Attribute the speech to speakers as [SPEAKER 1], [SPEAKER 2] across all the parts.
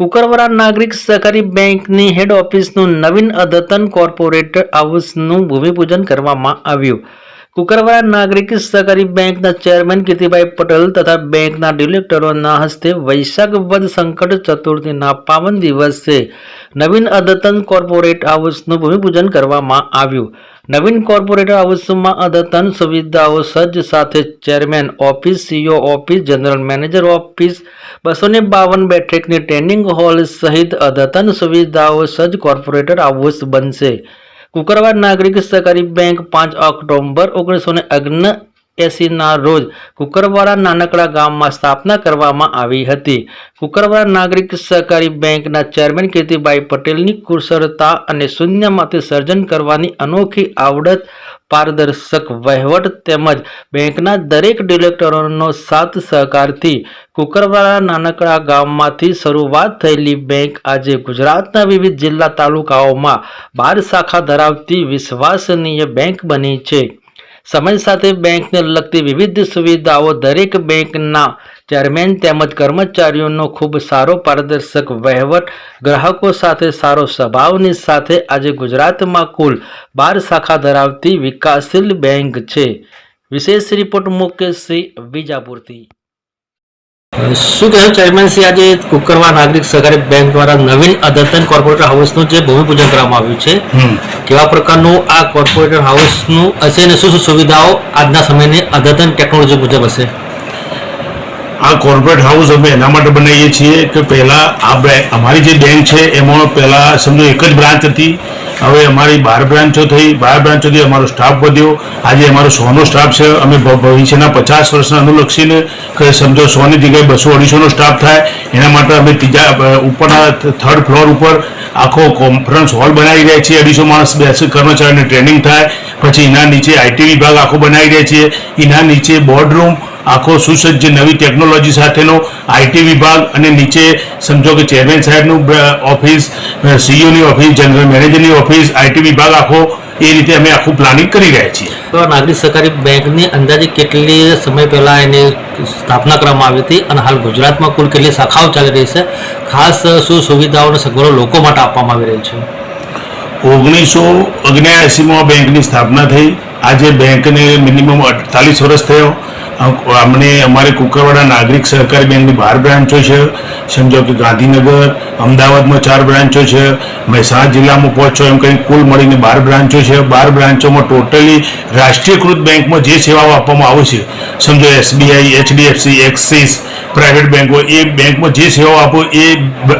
[SPEAKER 1] કુકરવાડા નાગરિક સહકારી બેંકની હેડ ઓફિસનું નવીન અદ્યતન કોર્પોરેટ હાઉસનું ભૂમિપૂજન કરવામાં આવ્યું। કુકરવાડા નાગરિક સહકારી બેંકના ચેરમેન કીર્તિભાઈ પટેલ તથા બેંકના ડિરેક્ટરોના હસ્તે વૈશાખ વદ સંકટ ચતુર્થીના પાવન દિવસે નવીન અદ્યતન કોર્પોરેટ હાઉસનું ભૂમિપૂજન કરવામાં આવ્યું। નવીન કોર્પોરેટ હાઉસમાં અદ્યતન સુવિધાઓ સજ્જ સાથે chairman office, CEO office, general manager office, 252 બેઠકની ટ્રેનિંગ હોલ સહિત અદ્યતન સુવિધાઓ સજ્જ કોર્પોરેટ હાઉસ બનશે। કુકરવાડા નાગરિક સહકારી બેંક 5 ઓક્ટોબર 1979ના રોજ કુકરવાડા નાનકડા ગામમાં સ્થાપના કરવામાં આવી હતી। કુકરવાડા નાગરિક સહકારી બેંકના ચેરમેન કીર્તિભાઈ પટેલની કુશળતા અને શૂન્યમાંથી સર્જન કરવાની અનોખી આવડત, પારદર્શક વહીવટ તેમજ બેંકના દરેક ડિરેક્ટરોનો સાથ સહકારથી કુકરવાડા નાનકડા ગામમાંથી શરૂઆત થયેલી બેંક આજે ગુજરાતના વિવિધ જિલ્લા તાલુકાઓમાં 12 શાખા ધરાવતી વિશ્વસનીય બેંક બની છે। સમય સાથે બેંકને લગતી વિવિધ સુવિધાઓ દરેક બેંકના ચેરમેન તેમજ કર્મચારીઓનો ખૂબ સારો પારદર્શક વહીવટ, ગ્રાહકો સાથે સારો સ્વભાવની સાથે આજે ગુજરાતમાં કુલ 12 શાખા ધરાવતી વિકાસશીલ બેંક છે। વિશેષ રિપોર્ટ મુકેશસિંહ વિજાપુરથી। શું કહે ચેરમેન શ્રી, આજે કુકરવાડા નાગરિક સહકારી બેંક દ્વારા નવીન અદ્યતન કોર્પોરેટ હાઉસનું જે ભૂમિપૂજન કરવામાં આવ્યું છે, કેવા પ્રકારનું આ કોર્પોરેટ હાઉસનું હશે અને શું શું સુવિધાઓ આજના સમયની અદ્યતન ટેકનોલોજી મુજબ હશે?
[SPEAKER 2] આ કોર્પોરેટ હાઉસ અમે એના માટે બનાવીએ છીએ કે પહેલાં અમારી જે બેંક છે એમાં પહેલાં સમજો એક જ બ્રાન્ચ હતી, હવે અમારી 12 બ્રાન્ચો થઈ, 12 બ્રાન્ચોથી અમારો સ્ટાફ વધ્યો, આજે અમારો 100નો સ્ટાફ છે। અમે ભવિષ્યના 50 વર્ષને અનુલક્ષીને સમજો 100ની જગ્યાએ 200-250નો સ્ટાફ થાય એના માટે અમે ઉપરના 3rd ફ્લોર ઉપર આખો કોન્ફરન્સ હોલ બનાવી રહ્યા છીએ। 250 માણસ બેસે, કર્મચારીને ટ્રેનિંગ થાય, પછી એના નીચે આઈટી વિભાગ આખો બનાવી રહ્યા છીએ, એના નીચે બોર્ડરૂમ આખો સુસજ્જ નવી ટેકનોલોજી સાથેનો આઈટી વિભાગ અને નીચે સમજો કે ચેરમેન સાહેબનું ઓફિસ, સીઈઓની ઓફિસ, જનરલ મેનેજરની ઓફિસ, આઈટી વિભાગ આખો એ રીતે અમે આખું પ્લાનિંગ કરી રહ્યા છીએ।
[SPEAKER 1] તો નાગરિક સહકારી બેંકની અંદાજે કેટલી સમય પહેલા એની સ્થાપના કરવામાં આવી હતી અને હાલ ગુજરાતમાં કુલ કેટલી શાખાઓ ચાલી રહી છે? ખાસ શું સુવિધાઓ અને સગવડો લોકો માટે આપવામાં આવી રહી છે?
[SPEAKER 2] 1979માં બેંકની સ્થાપના થઈ, આજે બેંકને મિનિમમ 48 વર્ષ થયો। અમારે કુકરવાડા નાગરિક સહકારી બેંકની 12 બ્રાન્ચો છે, સમજો કે ગાંધીનગર, અમદાવાદમાં 4 બ્રાન્ચો છે, મહેસાણા જિલ્લામાં 5 એમ કંઈ કુલ મળીને 12 બ્રાન્ચો છે। 12 બ્રાન્ચોમાં ટોટલી રાષ્ટ્રીયકૃત બેંકમાં જે સેવાઓ આપવામાં આવે છે, સમજો એસબીઆઈ, એચડીએફસી, એક્સિસ, પ્રાઇવેટ બેંકો, એ બેંકમાં જે સેવાઓ આપો એ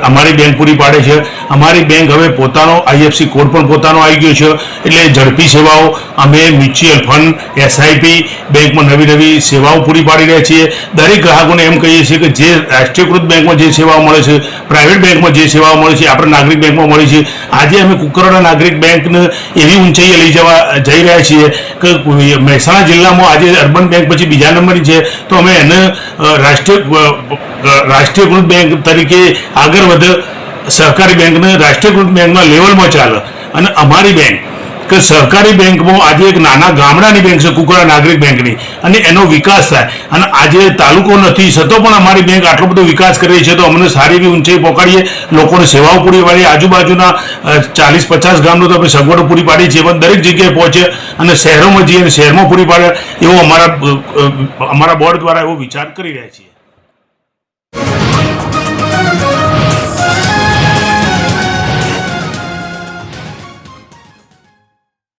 [SPEAKER 2] અમારી બેંક પૂરી પાડે છે। અમારી બેંક હવે પોતાનો આઈએફસી કોડ પણ પોતાનો આવી ગયો છે, એટલે ઝડપી સેવાઓ અમે મ્યુચ્યુઅલ ફંડ, એસઆઈપી બેંકમાં નવી નવી સેવાઓ પૂરી પાડી રહ્યા છીએ। દરેક ગ્રાહકોને એમ કહીએ છીએ કે જે રાષ્ટ્રીયકૃત બેંકમાં જે સેવાઓ મળે છે, પ્રાઇવેટ બેંકમાં જે સેવાઓ મળે છે, આપણે નાગરિક બેંકમાં મળે છે। આજે અમે કુકરવાડા નાગરિક બેંકને એવી ઊંચાઈએ લઈ જઈ રહ્યા છીએ કે મહેસાણા જિલ્લામાં આજે અર્બન બેંક પછી બીજા નંબરની છે, તો અમે એને રાષ્ટ્રીયકૃત બેંક તરીકે આગળ વધે, સહકારી બેંકને રાષ્ટ્રીયકૃત બેંકના લેવલમાં ચાલે। અને અમારી બેંક કે સહકારી બેંકમાં આજે એક નાના ગામડાની બેંક છે કુકરવાડા નાગરિક બેંકની, અને એનો વિકાસ થાય। અને આજે તાલુકો નથી છતાં પણ અમારી બેંક આટલો બધો વિકાસ કરી રહી છે, તો અમને સારી એવી ઊંચાઈ પહોંચાડીએ, લોકોને સેવાઓ પૂરી પાડીએ। આજુબાજુના 40-50 ગામનો તો અમે સગવડો પૂરી પાડીએ છીએ, પણ દરેક જગ્યાએ પહોંચે અને શહેરોમાં જઈએ અને શહેરમાં પૂરી પાડે એવો અમારા બોર્ડ દ્વારા એવો વિચાર કરી રહ્યા છીએ।